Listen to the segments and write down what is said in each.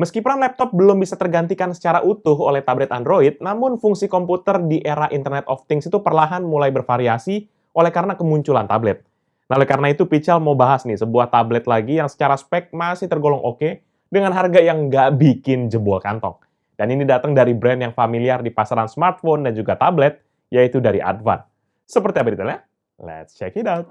Meski peran laptop belum bisa tergantikan secara utuh oleh tablet Android, namun fungsi komputer di era Internet of Things itu perlahan mulai bervariasi oleh karena kemunculan tablet. Nah, oleh karena itu, Pichal mau bahas nih sebuah tablet lagi yang secara spek masih tergolong oke dengan harga yang nggak bikin jebol kantong. Dan ini datang dari brand yang familiar di pasaran smartphone dan juga tablet, yaitu dari Advan. Seperti apa detailnya? Let's check it out.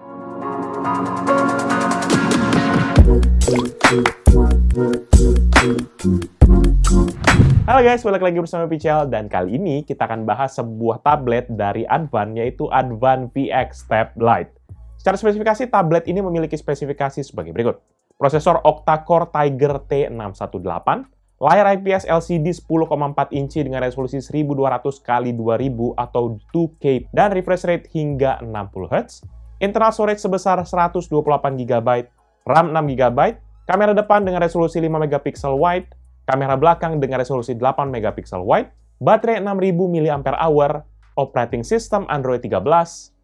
Halo guys, balik lagi bersama Pichal, dan kali ini kita akan bahas sebuah tablet dari Advan, yaitu Advan VX Tab Lite. Secara spesifikasi, tablet ini memiliki spesifikasi sebagai berikut. Prosesor octa-core Tiger T618, layar IPS LCD 10,4 inci dengan resolusi 1200x2000 atau 2K, dan refresh rate hingga 60 Hz, internal storage sebesar 128GB, RAM 6GB, kamera depan dengan resolusi 5MP wide, kamera belakang dengan resolusi 8MP wide, baterai 6000 mAh, operating system Android 13,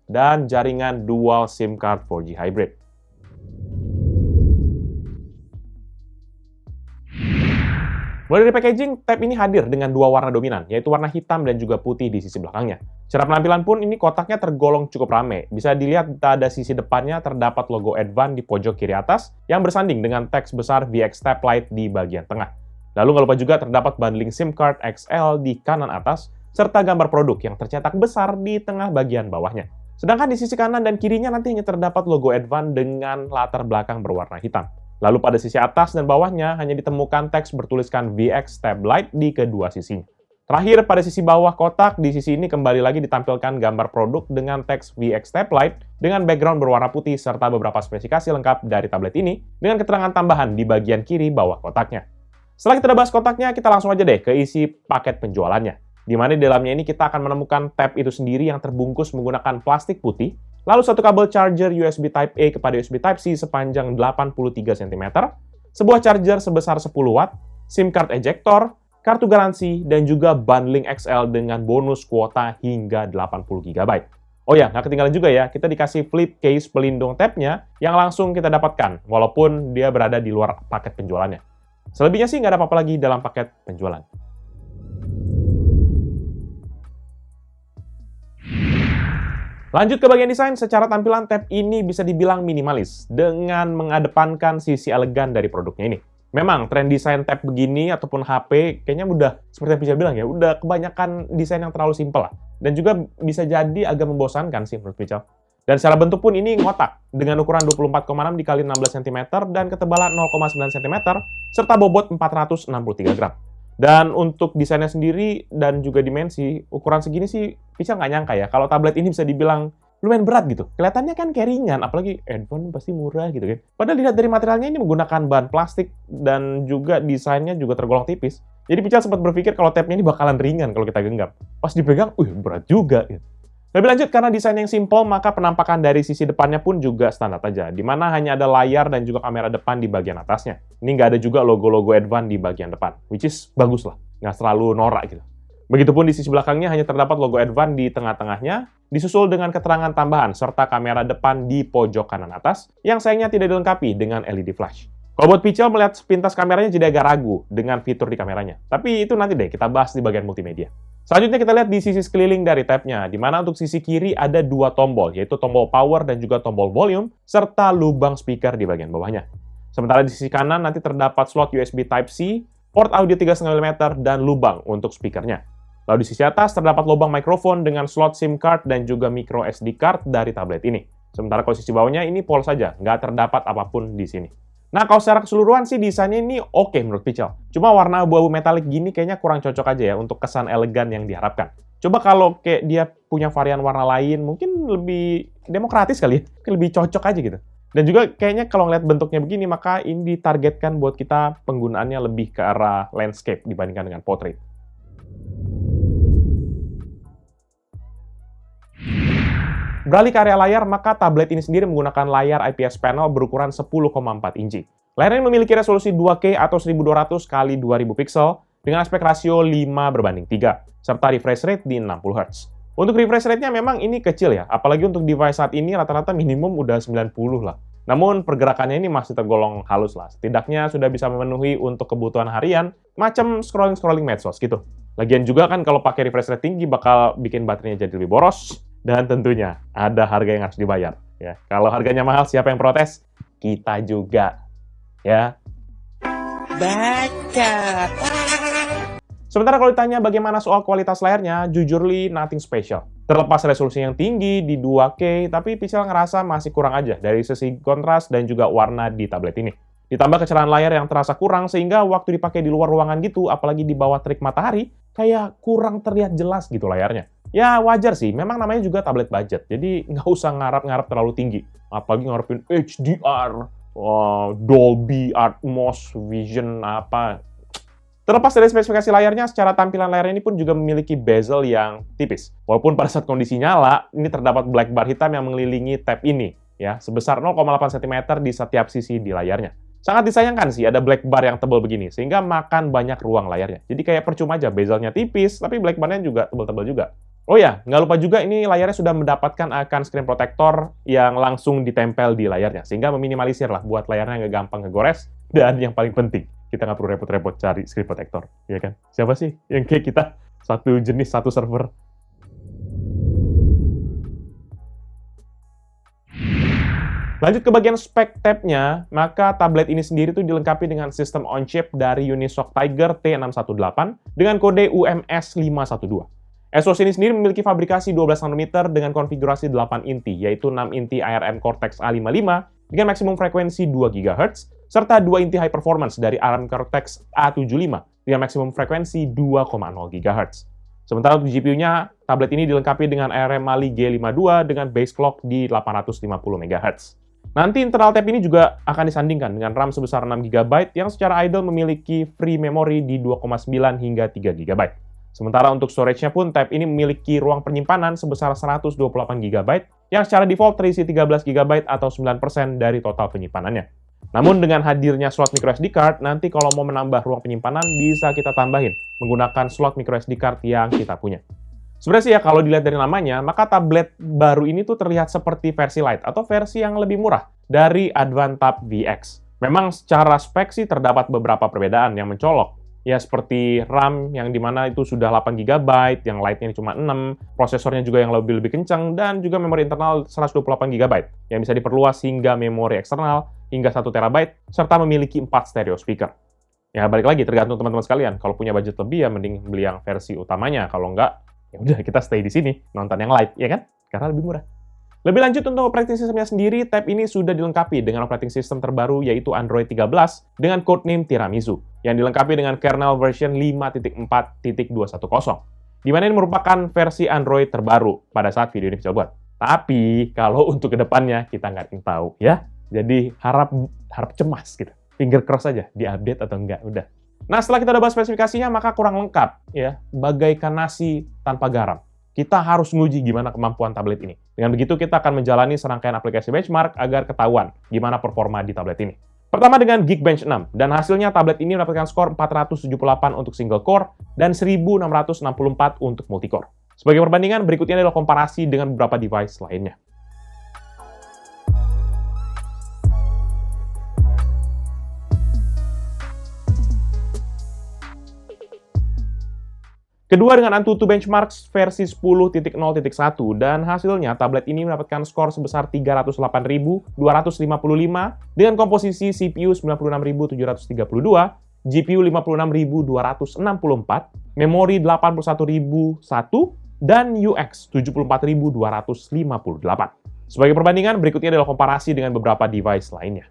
dan jaringan dual SIM card 4G hybrid. Mulai dari packaging, tab ini hadir dengan dua warna dominan, yaitu warna hitam dan juga putih di sisi belakangnya. Secara penampilan pun, ini kotaknya tergolong cukup rame. Bisa dilihat pada sisi depannya terdapat logo Advan di pojok kiri atas, yang bersanding dengan teks besar VX Tab Lite di bagian tengah. Lalu nggak lupa juga terdapat bundling SIM card XL di kanan atas, serta gambar produk yang tercetak besar di tengah bagian bawahnya. Sedangkan di sisi kanan dan kirinya nanti hanya terdapat logo Advan dengan latar belakang berwarna hitam. Lalu pada sisi atas dan bawahnya hanya ditemukan teks bertuliskan VX Tab Lite di kedua sisinya. Terakhir, pada sisi bawah kotak, di sisi ini kembali lagi ditampilkan gambar produk dengan teks VX Tab Lite dengan background berwarna putih serta beberapa spesifikasi lengkap dari tablet ini dengan keterangan tambahan di bagian kiri bawah kotaknya. Setelah kita bahas kotaknya, kita langsung aja deh ke isi paket penjualannya. Di mana di dalamnya ini kita akan menemukan tab itu sendiri yang terbungkus menggunakan plastik putih, lalu satu kabel charger USB Type-A kepada USB Type-C sepanjang 83 cm, sebuah charger sebesar 10 watt, SIM card ejector, kartu garansi, dan juga bundling XL dengan bonus kuota hingga 80 GB. Oh ya, nggak ketinggalan juga ya, kita dikasih flip case pelindung tabnya yang langsung kita dapatkan, walaupun dia berada di luar paket penjualannya. Selebihnya sih nggak ada apa-apa lagi dalam paket penjualan. Lanjut ke bagian desain, secara tampilan tab ini bisa dibilang minimalis dengan mengedepankan sisi elegan dari produknya ini. Memang tren desain tab begini ataupun HP kayaknya udah seperti yang Pichal bilang ya, udah kebanyakan desain yang terlalu simpel lah. Dan juga bisa jadi agak membosankan sih menurut Pichal. Dan secara bentuk pun ini ngotak dengan ukuran 24,6 x 16 cm dan ketebalan 0,9 cm serta bobot 463 gram. Dan untuk desainnya sendiri dan juga dimensi, ukuran segini sih Pichal nggak nyangka ya kalau tablet ini bisa dibilang lumayan berat gitu. Kelihatannya kan kayak ringan, apalagi Advan pasti murah gitu kan. Padahal dilihat dari materialnya ini menggunakan bahan plastik dan juga desainnya juga tergolong tipis. Jadi Pichal sempat berpikir kalau tabnya ini bakalan ringan kalau kita genggam. Pas dipegang, berat juga gitu. Lebih lanjut, karena desain yang simple, maka penampakan dari sisi depannya pun juga standar aja, di mana hanya ada layar dan juga kamera depan di bagian atasnya. Ini nggak ada juga logo-logo Advan di bagian depan, which is bagus lah, nggak terlalu norak gitu. Begitupun di sisi belakangnya hanya terdapat logo Advan di tengah-tengahnya, disusul dengan keterangan tambahan serta kamera depan di pojok kanan atas, yang sayangnya tidak dilengkapi dengan LED flash. Kalau buat Pichal melihat sepintas kameranya jadi agak ragu dengan fitur di kameranya, tapi itu nanti deh kita bahas di bagian multimedia. Selanjutnya kita lihat di sisi sekeliling dari tabnya, di mana untuk sisi kiri ada dua tombol, yaitu tombol power dan juga tombol volume, serta lubang speaker di bagian bawahnya. Sementara di sisi kanan nanti terdapat slot USB Type-C, port audio 3,5 mm, dan lubang untuk speakernya. Lalu di sisi atas terdapat lubang mikrofon dengan slot SIM card dan juga micro SD card dari tablet ini. Sementara kalau sisi bawahnya ini polos saja, nggak terdapat apapun di sini. Nah, kalau secara keseluruhan sih desainnya ini oke menurut Pichal. Cuma warna abu-abu metalik gini kayaknya kurang cocok aja ya untuk kesan elegan yang diharapkan. Coba kalau kayak dia punya varian warna lain, mungkin lebih demokratis kali ya. Lebih cocok aja gitu. Dan juga kayaknya kalau ngeliat bentuknya begini, maka ini ditargetkan buat kita penggunaannya lebih ke arah landscape dibandingkan dengan portrait. Beralih ke area layar, maka tablet ini sendiri menggunakan layar IPS panel berukuran 10,4 inci. Layar ini memiliki resolusi 2K atau 1200x2000 pixel dengan aspek rasio 5:3, serta refresh rate di 60 Hz. Untuk refresh rate-nya memang ini kecil ya, apalagi untuk device saat ini rata-rata minimum udah 90 lah. Namun pergerakannya ini masih tergolong halus lah. Setidaknya sudah bisa memenuhi untuk kebutuhan harian, macam scrolling-scrolling medsos gitu. Lagian juga kan kalau pakai refresh rate tinggi bakal bikin baterainya jadi lebih boros, dan tentunya ada harga yang harus dibayar. Ya, kalau harganya mahal, siapa yang protes? Kita juga. Ya. Baca. Sementara kalau ditanya bagaimana soal kualitas layarnya, jujurly nothing special. Terlepas resolusi yang tinggi di 2K, tapi Pixel ngerasa masih kurang aja dari sisi kontras dan juga warna di tablet ini. Ditambah kecerahan layar yang terasa kurang, sehingga waktu dipakai di luar ruangan gitu, apalagi di bawah terik matahari, kayak kurang terlihat jelas gitu layarnya. Ya wajar sih, memang namanya juga tablet budget, jadi nggak usah ngarap-ngarap terlalu tinggi. Apalagi ngarepin HDR, Dolby Atmos, Vision, apa. Terlepas dari spesifikasi layarnya, secara tampilan layar ini pun juga memiliki bezel yang tipis. Walaupun pada saat kondisi nyala, ini terdapat black bar hitam yang mengelilingi tab ini, ya, sebesar 0,8 cm di setiap sisi di layarnya. Sangat disayangkan sih ada black bar yang tebal begini, sehingga makan banyak ruang layarnya. Jadi kayak percuma aja, bezelnya tipis, tapi black barnya juga tebal-tebal juga. Oh ya, nggak lupa juga ini layarnya sudah mendapatkan akan screen protector yang langsung ditempel di layarnya, sehingga meminimalisir lah buat layarnya nggak gampang ngegores, dan yang paling penting, kita nggak perlu repot-repot cari screen protector, ya kan? Siapa sih yang kayak kita? Satu jenis, satu server. Lanjut ke bagian spek tabnya, maka tablet ini sendiri tuh dilengkapi dengan sistem on-chip dari Unisoc Tiger T618 dengan kode UMS 512. SoC ini sendiri memiliki fabrikasi 12 nanometer dengan konfigurasi 8 inti, yaitu 6 inti ARM Cortex A55 dengan maksimum frekuensi 2 GHz, serta 2 inti high performance dari ARM Cortex A75 dengan maksimum frekuensi 2,0 GHz. Sementara untuk GPU-nya, tablet ini dilengkapi dengan ARM Mali G52 dengan base clock di 850 MHz. Nanti internal tab ini juga akan disandingkan dengan RAM sebesar 6 GB yang secara idle memiliki free memory di 2,9 hingga 3 GB. Sementara untuk storage-nya pun, tab ini memiliki ruang penyimpanan sebesar 128 GB yang secara default terisi 13 GB atau 9% dari total penyimpanannya. Namun dengan hadirnya slot microSD card, nanti kalau mau menambah ruang penyimpanan bisa kita tambahin menggunakan slot microSD card yang kita punya. Sebenarnya sih ya, kalau dilihat dari namanya, maka tablet baru ini tuh terlihat seperti versi Lite atau versi yang lebih murah dari Advantab VX. Memang secara spek sih terdapat beberapa perbedaan yang mencolok. Ya seperti RAM yang dimana itu sudah 8 GB, yang Lite-nya cuma 6, prosesornya juga yang lebih kencang, dan juga memori internal 128 GB yang bisa diperluas hingga memori eksternal hingga 1 TB, serta memiliki 4 stereo speaker. Ya balik lagi, tergantung teman-teman sekalian. Kalau punya budget lebih ya mending beli yang versi utamanya, kalau enggak, ya udah kita stay di sini, nonton yang Lite, ya kan? Karena lebih murah. Lebih lanjut untuk operating systemnya sendiri, tab ini sudah dilengkapi dengan operating system terbaru yaitu Android 13 dengan codename Tiramisu, yang dilengkapi dengan kernel version 5.4.210, di mana ini merupakan versi Android terbaru pada saat video ini bisa buat. Tapi kalau untuk kedepannya kita nggak tahu ya, jadi harap cemas gitu, finger cross aja diupdate atau enggak, udah. Nah setelah kita udah bahas spesifikasinya, maka kurang lengkap ya, bagaikan nasi tanpa garam. Kita harus nguji gimana kemampuan tablet ini. Dengan begitu, kita akan menjalani serangkaian aplikasi benchmark agar ketahuan gimana performa di tablet ini. Pertama dengan Geekbench 6, dan hasilnya tablet ini mendapatkan skor 478 untuk single core dan 1664 untuk multicore. Sebagai perbandingan, berikutnya adalah komparasi dengan beberapa device lainnya. Kedua dengan Antutu Benchmarks versi 10.0.1, dan hasilnya tablet ini mendapatkan skor sebesar 308.255 dengan komposisi CPU 96.732, GPU 56.264, memori 81.001, dan UX 74.258. Sebagai perbandingan, berikutnya adalah komparasi dengan beberapa device lainnya.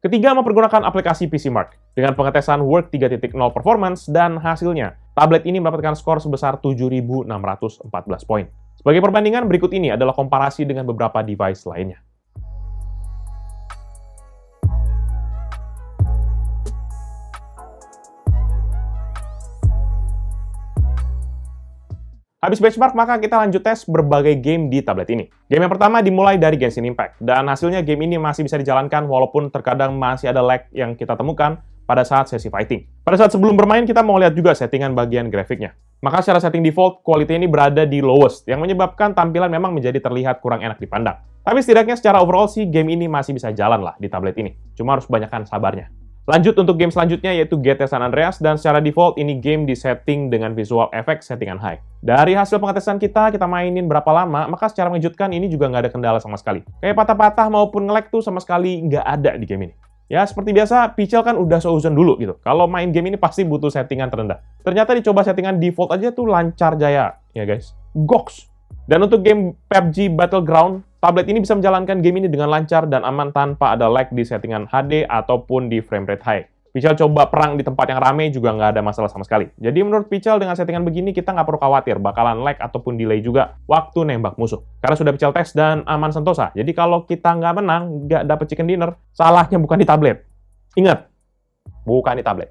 Ketiga, mempergunakan aplikasi PCMark dengan pengetesan Work 3.0 Performance, dan hasilnya, tablet ini mendapatkan skor sebesar 7.614 poin. Sebagai perbandingan, berikut ini adalah komparasi dengan beberapa device lainnya. Habis benchmark, maka kita lanjut tes berbagai game di tablet ini. Game yang pertama dimulai dari Genshin Impact, dan hasilnya game ini masih bisa dijalankan walaupun terkadang masih ada lag yang kita temukan pada saat sesi fighting. Pada saat sebelum bermain, kita mau lihat juga settingan bagian grafiknya. Maka secara setting default, quality ini berada di lowest, yang menyebabkan tampilan memang menjadi terlihat kurang enak dipandang. Tapi setidaknya secara overall sih, game ini masih bisa jalan lah di tablet ini. Cuma harus banyakkan sabarnya. Lanjut untuk game selanjutnya yaitu GTA San Andreas, dan secara default ini game disetting dengan visual effect settingan high. Dari hasil pengetesan kita mainin berapa lama, maka secara mengejutkan ini juga nggak ada kendala sama sekali. Kayak patah-patah maupun nge-lag tuh sama sekali nggak ada di game ini. Ya, seperti biasa, Pichel kan udah seuzon dulu gitu. Kalau main game ini pasti butuh settingan terendah. Ternyata dicoba settingan default aja tuh lancar jaya, ya guys. Goks! Dan untuk game PUBG Battleground, tablet ini bisa menjalankan game ini dengan lancar dan aman tanpa ada lag di settingan HD ataupun di frame rate high. Pichel coba perang di tempat yang rame juga nggak ada masalah sama sekali. Jadi menurut Pichel dengan settingan begini kita nggak perlu khawatir bakalan lag ataupun delay juga waktu nembak musuh. Karena sudah Pichel tes dan aman sentosa. Jadi kalau kita nggak menang, nggak dapet chicken dinner, salahnya bukan di tablet. Ingat, bukan di tablet.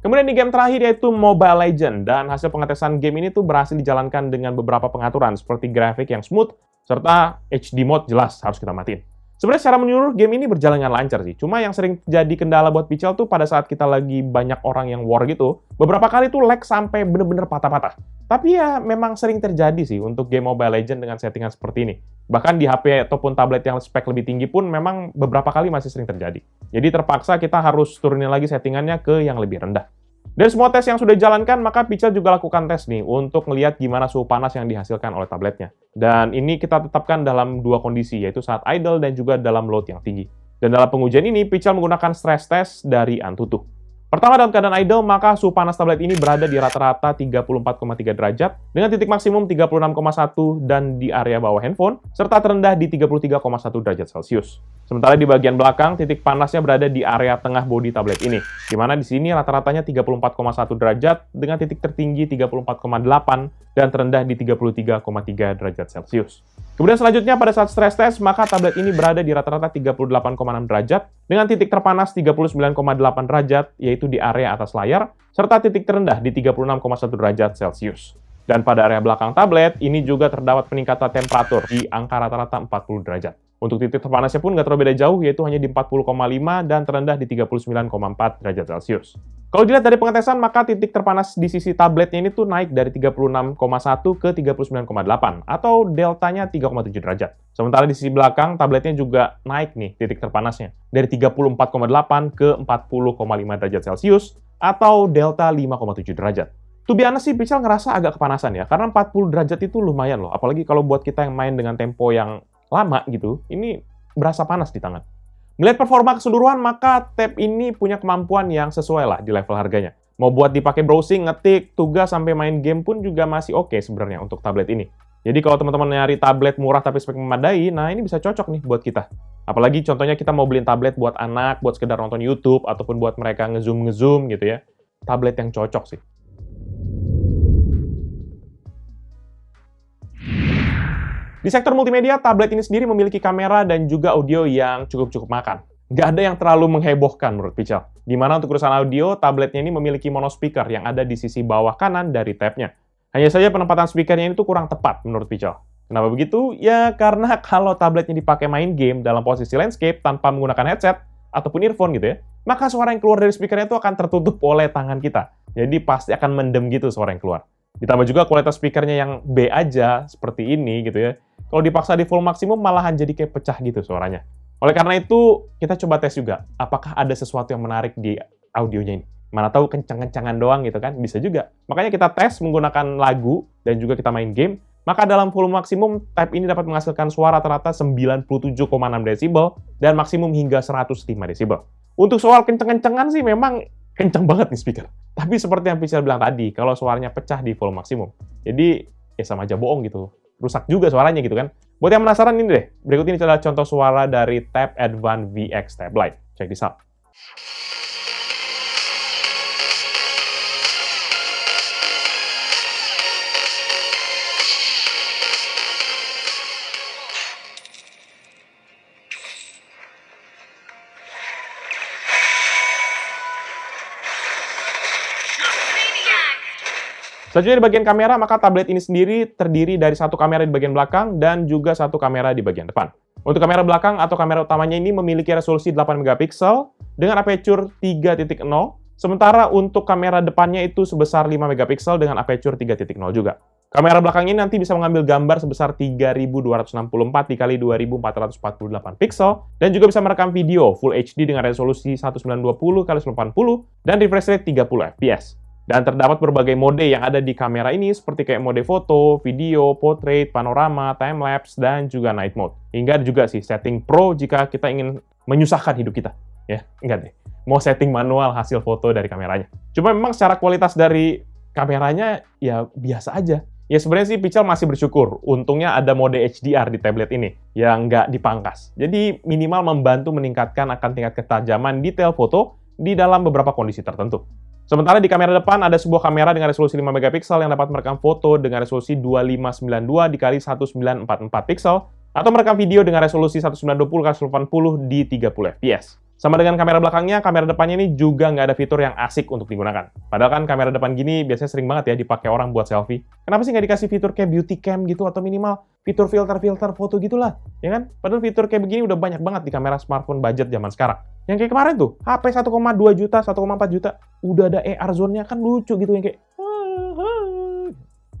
Kemudian di game terakhir yaitu Mobile Legends, dan hasil pengetesan game ini tuh berhasil dijalankan dengan beberapa pengaturan seperti grafik yang smooth, serta HD mode jelas harus kita matiin. Sebenarnya secara menyeluruh game ini berjalan dengan lancar sih, cuma yang sering jadi kendala buat Pichel tuh pada saat kita lagi banyak orang yang war gitu, beberapa kali tuh lag sampai bener-bener patah-patah. Tapi ya memang sering terjadi sih untuk game Mobile Legends dengan settingan seperti ini. Bahkan di HP ataupun tablet yang spek lebih tinggi pun memang beberapa kali masih sering terjadi. Jadi terpaksa kita harus turunin lagi settingannya ke yang lebih rendah. Dari semua tes yang sudah dijalankan, maka Pichel juga lakukan tes nih untuk melihat gimana suhu panas yang dihasilkan oleh tabletnya. Dan ini kita tetapkan dalam dua kondisi, yaitu saat idle dan juga dalam load yang tinggi. Dan dalam pengujian ini, Pichel menggunakan stress test dari Antutu. Pertama, dalam keadaan idle, maka suhu panas tablet ini berada di rata-rata 34,3 derajat, dengan titik maksimum 36,1 dan di area bawah handphone, serta terendah di 33,1 derajat Celcius. Sementara di bagian belakang, titik panasnya berada di area tengah bodi tablet ini, di mana di sini rata-ratanya 34,1 derajat, dengan titik tertinggi 34,8 dan terendah di 33,3 derajat Celcius. Kemudian selanjutnya pada saat stress test, maka tablet ini berada di rata-rata 38,6 derajat, dengan titik terpanas 39,8 derajat, yaitu di area atas layar, serta titik terendah di 36,1 derajat Celcius. Dan pada area belakang tablet, ini juga terdapat peningkatan temperatur di angka rata-rata 40 derajat. Untuk titik terpanasnya pun nggak terlalu beda jauh, yaitu hanya di 40,5 dan terendah di 39,4 derajat Celcius. Kalau dilihat dari pengetesan, maka titik terpanas di sisi tabletnya ini tuh naik dari 36,1 ke 39,8, atau deltanya 3,7 derajat. Sementara di sisi belakang, tabletnya juga naik nih titik terpanasnya, dari 34,8 ke 40,5 derajat Celcius, atau delta 5,7 derajat. To be honest sih, Pichel ngerasa agak kepanasan ya, karena 40 derajat itu lumayan loh, apalagi kalau buat kita yang main dengan tempo yang lama gitu, ini berasa panas di tangan. Melihat performa keseluruhan, maka tab ini punya kemampuan yang sesuai lah di level harganya. Mau buat dipakai browsing, ngetik, tugas, sampai main game pun juga masih oke sebenarnya untuk tablet ini. Jadi kalau teman-teman nyari tablet murah tapi spek memadai, nah ini bisa cocok nih buat kita. Apalagi contohnya kita mau beliin tablet buat anak, buat sekedar nonton YouTube, ataupun buat mereka nge-zoom gitu ya. Tablet yang cocok sih. Di sektor multimedia, tablet ini sendiri memiliki kamera dan juga audio yang cukup makan. Nggak ada yang terlalu menghebohkan menurut Pichel. Di mana untuk urusan audio, tabletnya ini memiliki mono speaker yang ada di sisi bawah kanan dari tabnya. Hanya saja penempatan speakernya ini tuh kurang tepat menurut Pichel. Kenapa begitu? Ya karena kalau tabletnya dipakai main game dalam posisi landscape tanpa menggunakan headset ataupun earphone gitu ya, maka suara yang keluar dari speakernya itu akan tertutup oleh tangan kita. Jadi pasti akan mendem gitu suara yang keluar. Ditambah juga kualitas speakernya yang B aja, seperti ini gitu ya. Kalau dipaksa di full maksimum, malahan jadi kayak pecah gitu suaranya. Oleh karena itu, kita coba tes juga, apakah ada sesuatu yang menarik di audionya ini. Mana tahu kencang-kencangan doang gitu kan, bisa juga. Makanya kita tes menggunakan lagu, dan juga kita main game, maka dalam full maksimum, tab ini dapat menghasilkan suara rata-rata 97,6 desibel, dan maksimum hingga 105 desibel. Untuk soal kencang-kencangan sih memang kencang banget nih speaker. Tapi seperti yang Pichel bilang tadi, kalau suaranya pecah di full maksimum. Jadi, ya sama aja bohong gitu. Rusak juga suaranya gitu kan. Buat yang penasaran ini deh, berikut ini adalah contoh suara dari Tab Advanced VX Tab Lite. Check this out. Selanjutnya di bagian kamera, maka tablet ini sendiri terdiri dari satu kamera di bagian belakang dan juga satu kamera di bagian depan. Untuk kamera belakang atau kamera utamanya ini memiliki resolusi 8 megapiksel dengan aperture 3.0, sementara untuk kamera depannya itu sebesar 5 megapiksel dengan aperture 3.0 juga. Kamera belakang ini nanti bisa mengambil gambar sebesar 3264 dikali 2448 piksel dan juga bisa merekam video Full HD dengan resolusi 1920 x 1080 dan refresh rate 30 fps. Dan terdapat berbagai mode yang ada di kamera ini seperti kayak mode foto, video, portrait, panorama, time-lapse, dan juga night mode. Hingga ada juga sih setting pro jika kita ingin menyusahkan hidup kita. Ya, enggak deh. Mau setting manual hasil foto dari kameranya. Cuma memang secara kualitas dari kameranya ya biasa aja. Ya sebenarnya sih Pichel masih bersyukur, untungnya ada mode HDR di tablet ini, yang nggak dipangkas. Jadi minimal membantu meningkatkan akan tingkat ketajaman detail foto di dalam beberapa kondisi tertentu. Sementara di kamera depan ada sebuah kamera dengan resolusi 5 megapiksel yang dapat merekam foto dengan resolusi 2592 dikali 1944 piksel, atau merekam video dengan resolusi 1920 x 1080 di 30 fps. Sama dengan kamera belakangnya, kamera depannya ini juga nggak ada fitur yang asik untuk digunakan. Padahal kan kamera depan gini biasanya sering banget ya dipakai orang buat selfie. Kenapa sih nggak dikasih fitur kayak beauty cam gitu atau minimal fitur filter-filter foto gitulah, ya kan? Padahal fitur kayak begini udah banyak banget di kamera smartphone budget zaman sekarang. Yang kayak kemarin tuh, HP 1,2 juta, 1,4 juta, udah ada AR zone-nya, kan lucu gitu yang kayak...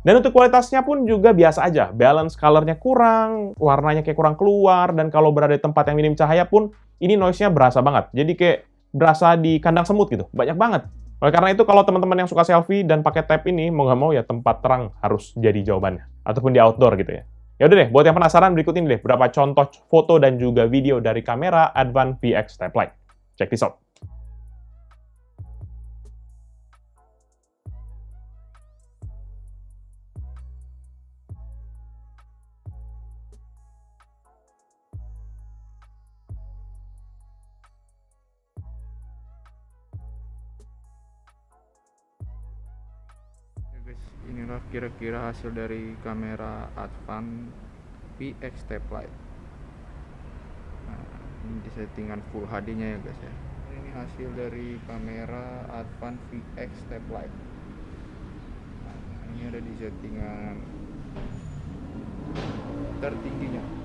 Dan untuk kualitasnya pun juga biasa aja. Balance color-nya kurang, warnanya kayak kurang keluar, dan kalau berada di tempat yang minim cahaya pun, ini noise-nya berasa banget. Jadi kayak berasa di kandang semut gitu. Banyak banget. Oleh karena itu, kalau teman-teman yang suka selfie dan pakai tab ini, mau nggak mau ya tempat terang harus jadi jawabannya. Ataupun di outdoor gitu ya. Ya udah deh, buat yang penasaran, berikut ini deh beberapa contoh foto dan juga video dari kamera Advan VX Tab Lite. Check this out. Guys, inilah kira-kira hasil dari kamera Advan VX Tab Lite. Nah, ini di settingan Full HD nya ya guys ya. Ini hasil dari kamera Advan VX Tab Lite. Nah, ini ada di settingan tertingginya.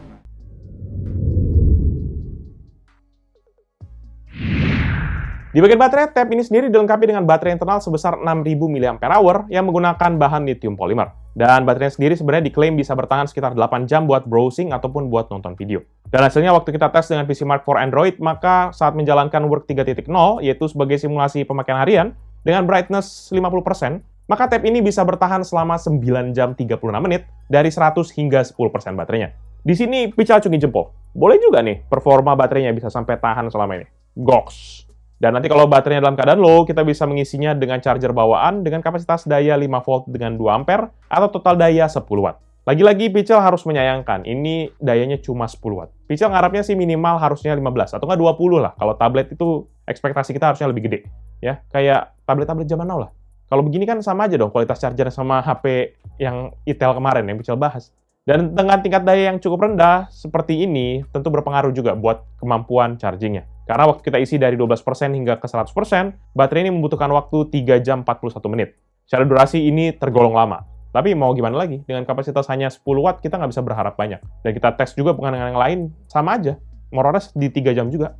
Di bagian baterai, tab ini sendiri dilengkapi dengan baterai internal sebesar 6000 mAh yang menggunakan bahan lithium polymer. Dan baterainya sendiri sebenarnya diklaim bisa bertahan sekitar 8 jam buat browsing ataupun buat nonton video. Dan hasilnya waktu kita tes dengan PC Mark for Android, maka saat menjalankan Work 3.0, yaitu sebagai simulasi pemakaian harian, dengan brightness 50%, maka tab ini bisa bertahan selama 9 jam 36 menit dari 100 hingga 10% baterainya. Di sini Pichel acungi jempol. Boleh juga nih performa baterainya bisa sampai tahan selama ini. Goks! Dan nanti kalau baterainya dalam keadaan low, kita bisa mengisinya dengan charger bawaan dengan kapasitas daya 5 volt dengan 2 ampere atau total daya 10 watt. Lagi-lagi Pichel harus menyayangkan, ini dayanya cuma 10 watt. Pichel ngarapnya sih minimal harusnya 15 atau nggak 20 lah. Kalau tablet itu ekspektasi kita harusnya lebih gede. Ya, kayak tablet-tablet zaman now lah. Kalau begini kan sama aja dong kualitas charger sama HP yang Itel kemarin yang Pichel bahas. Dan dengan tingkat daya yang cukup rendah seperti ini, tentu berpengaruh juga buat kemampuan chargingnya. Karena waktu kita isi dari 12% hingga ke 100%, baterai ini membutuhkan waktu 3 jam 41 menit. Secara durasi ini tergolong lama. Tapi mau gimana lagi, dengan kapasitas hanya 10 watt, kita nggak bisa berharap banyak. Dan kita tes juga dengan yang lain, sama aja. More or less di 3 jam juga.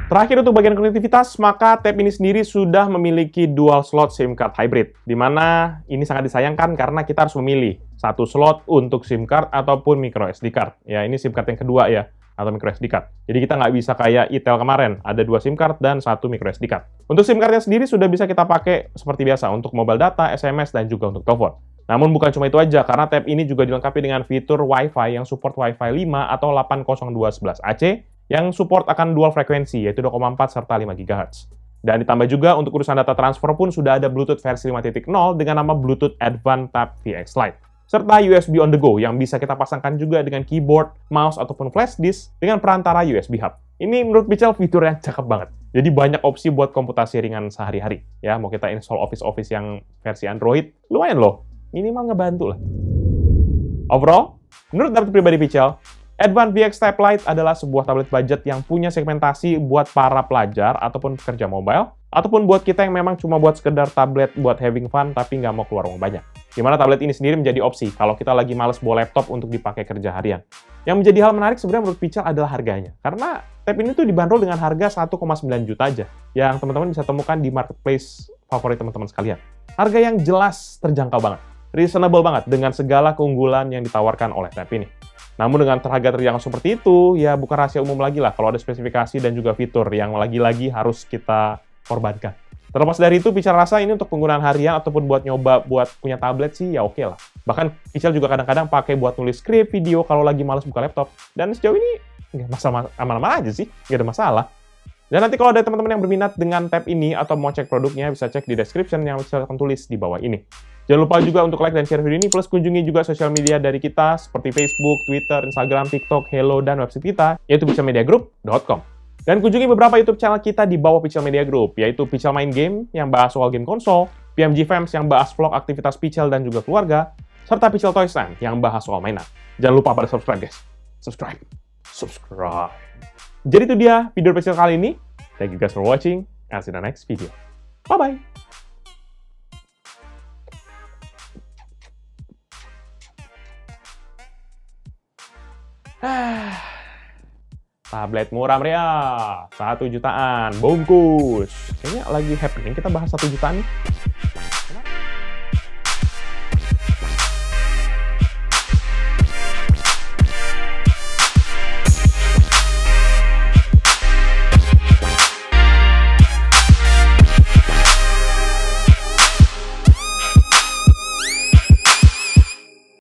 Terakhir untuk bagian konektivitas, maka tab ini sendiri sudah memiliki dual slot SIM card hybrid, di mana ini sangat disayangkan karena kita harus memilih satu slot untuk SIM card ataupun micro SD card. Ya, ini SIM card yang kedua ya, atau micro SD card. Jadi kita nggak bisa kayak Itel kemarin, ada 2 SIM card dan 1 micro SD card. Untuk SIM cardnya sendiri sudah bisa kita pakai seperti biasa untuk mobile data, SMS, dan juga untuk telepon. Namun bukan cuma itu aja, karena tab ini juga dilengkapi dengan fitur Wi-Fi yang support Wi-Fi 5 atau 802.11ac, yang support akan dual frekuensi, yaitu 2,4 serta 5 GHz. Dan ditambah juga untuk urusan data transfer pun sudah ada Bluetooth versi 5.0 dengan nama Bluetooth Advan Tab VX Lite. Serta USB on the go yang bisa kita pasangkan juga dengan keyboard, mouse, ataupun flash disk dengan perantara USB hub. Ini menurut Pichel fitur yang cakep banget. Jadi banyak opsi buat komputasi ringan sehari-hari. Ya, mau kita install Office yang versi Android, lumayan loh. Minimal ngebantu lah. Overall, menurut data pribadi Pichel, Advan VX Tab Lite adalah sebuah tablet budget yang punya segmentasi buat para pelajar ataupun pekerja mobile, Ataupun buat kita yang memang cuma buat sekedar tablet buat having fun tapi nggak mau keluar uang banyak. Dimana tablet ini sendiri menjadi opsi kalau kita lagi males bawa laptop untuk dipakai kerja harian. Yang menjadi hal menarik sebenarnya menurut Pical adalah harganya. Karena tab ini tuh dibanderol dengan harga 1,9 juta aja, yang teman-teman bisa temukan di marketplace favorit teman-teman sekalian. Harga yang jelas terjangkau banget, reasonable banget dengan segala keunggulan yang ditawarkan oleh tab ini. Namun dengan harga terjangkau seperti itu, ya bukan rahasia umum lagi lah kalau ada spesifikasi dan juga fitur yang lagi-lagi harus kita korbankan. Terlepas dari itu, Pical rasa ini untuk penggunaan harian ataupun buat nyoba buat punya tablet sih ya oke lah. Bahkan Pical juga kadang-kadang pakai buat nulis skrip, video kalau lagi males buka laptop. Dan sejauh ini nggak masalah, aman-aman aja sih, nggak ada masalah. Dan nanti kalau ada teman-teman yang berminat dengan tab ini atau mau cek produknya, bisa cek di description yang Pical akan tulis di bawah ini. Jangan lupa juga untuk like dan share video ini, plus kunjungi juga sosial media dari kita seperti Facebook, Twitter, Instagram, TikTok, Hello, dan website kita, yaitu picalmediagroup.com. Dan kunjungi beberapa YouTube channel kita di bawah Pical Media Group, yaitu Pical Main Game yang bahas soal game konsol, PMG Fams yang bahas vlog aktivitas Pical dan juga keluarga, serta Pical Toys Time yang bahas soal mainan. Jangan lupa pada subscribe guys. Subscribe. Jadi itu dia video Pical kali ini. Thank you guys for watching, and see you in the next video. Bye-bye. Tablet murah meriah, 1 jutaan, bungkus. Kayaknya lagi happening kita bahas 1 jutaan nih.